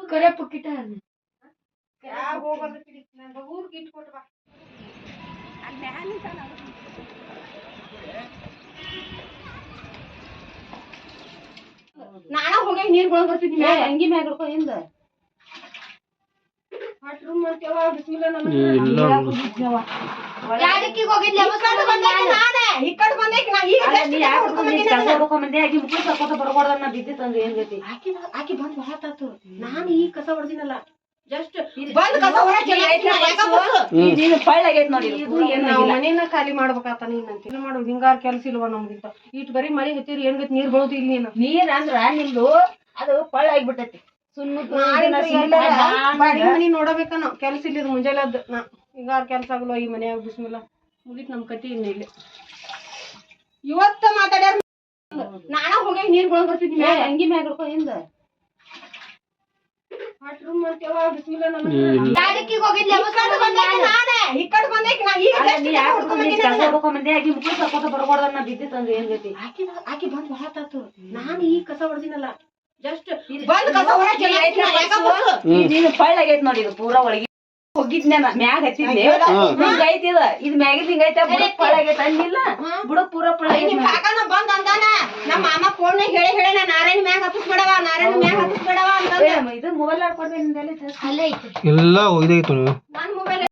ಕರೆ ಪುಕ್ಕಿಟ ನಾನ ಹೋಗಿ ನೀರ್ ಬಳ ಬರ್ತಿದ್ನಿ ಅಂಗಿ ಮ್ಯಾಗ ಹಿಡ್ಕೊ ಹಿಂದ ರೂಮ್ ಮಾಡ್ತೇವ ಬಿಸ್ಮಿಲ್ಲ ಯಾದಕ್ಕಿಗೆ ಹೋಗಿದ್ಲಿ ಈ ಕಡೆ ಬಂದೈತಿ ನಾ ಈಗ ಆಕಿ ಮುಖ ಸರ್ಕೋತ ಬರ್ಬಾರ್ದ ನಾ ಬಿದ್ದಿತ್ತಂದ್ರೆ ಏನ್ ಗತಿ ಆಕಿ ಬಂದ್ ಬಹತಾತು ನಾನು ಈ ಕಸ ಹೊಡ್ದಿನಲ್ಲ ಜಸ್ಟ್ ಬಂದ್ ಕಸ ಹೊರಗೈತ್ ನೋಡಿ ನಾವು ಮನೇನ ಖಾಲಿ ಮಾಡ್ಬೇಕಾತ ನೀನ್ ಮಾಡು ಹಿಂಗಾರ ಕೆಲ್ಸ ಇಲ್ವಾ ನಮ್ಗಿಂತ ಇಟ್ ಬರೀ ಮಳಿ ಹತ್ತಿರಿ ಏನ್ ಗತಿ ನೀರ್ ಬರೋದು ಇಲ್ಲಿ ನೀರ್ ಅಂದ್ರ ನಿಮ್ದು ಅದು ಪಳ್ಳ ಆಗಿಬಿಟ್ಟೈತಿ ಮನಿ ನೋಡಬೇಕನೋ ಕೆಲ್ಸ ಇಲ್ಲಿದ್ ಮುಂಜಾನೆದ್ದು ಹಿಂಗಾರ ಕೆಲ್ಸ ಆಗಲ್ವ ಈ ಮನ್ಯಾಗ ಬಿಸ್ಮಿಲ್ಲ ಮುಗಿತ್ ನಮ್ ಕತಿ ಇನ್ನ ಇಲ್ಲಿ ಇವತ್ತ ಮಾತಾಡ್ಯಾರ ನಾನ ಹೋಗಿ ನೀರ್ ಬಳ ಬರ್ತಿದ್ನಿ ಅಂಗಿ ಮ್ಯಾಗ ಹಿಡ್ಕೊ ಹಿಂದ ರೂಮ್ ಮಾಡ್ತೇವ ಬಿಸ್ಮಿಲ್ಲ ಯಾದಕ್ಕಿಗೆ ಹೋಗಿದ್ಲಿ ಈ ಕಡೆ ಬಂದೈತಿ ನಾ ಈಗ ಮುಖ ಸರ್ಕೋತ ಬರ್ಬಾರ್ದ ನಾ ಬಿದ್ದಿತ್ತಂದ್ರೆ ಏನ್ ಗತಿ ಆಕಿ ಬಂದ್ ಬಹತಾತು ನಾನು ಈ ಕಸ ಹೊಡ್ದಿನಲ್ಲ ಜಸ್ಟ್ ಬಂದ್ ಕಸ ಪಳ್ಳ ಆಗೈತ್ ನೋಡಿ ಇದು ಪೂರಾ ಒಳಗೆ ಹೋಗಿದ್ನ ಮ್ಯಾಗ ಹತ್ತಿದ್ನಿ ಹಿಂಗೈತಿ ಇದು ಮ್ಯಾಗಿದ್ ಹಿಂಗೈತೆ ಬುಡಕ್ ಪಳ್ಳ ಆಗೈತೆ ಅಂದಿಲ್ಲ ಬುಡಕ್ ಪೂರಾ ಪಳ್ಳ ಕಾಕನ ಬಂದ್ ಅಂದಾನ ನಮ್ಮ ಮಾಮ ಫೋನ್ ಹೇಳಿ ನಾ ನಾರಾಯಣ ಮ್ಯಾಗ ಹತ್ತಿಸ್ಬೇಡವ ನಾರಾಯಣ ಮ್ಯಾಗ ಹತ್ತಿಸ್ಬೇಡವ ಅಂತ ಇದು ಮೊಬೈಲ್ ಆಡ್ಕೊಡ್ತೀನಿ ಅಲ್ಲೇ ಐತಿ ಎಲ್ಲ ಹೋಗಿದೈತು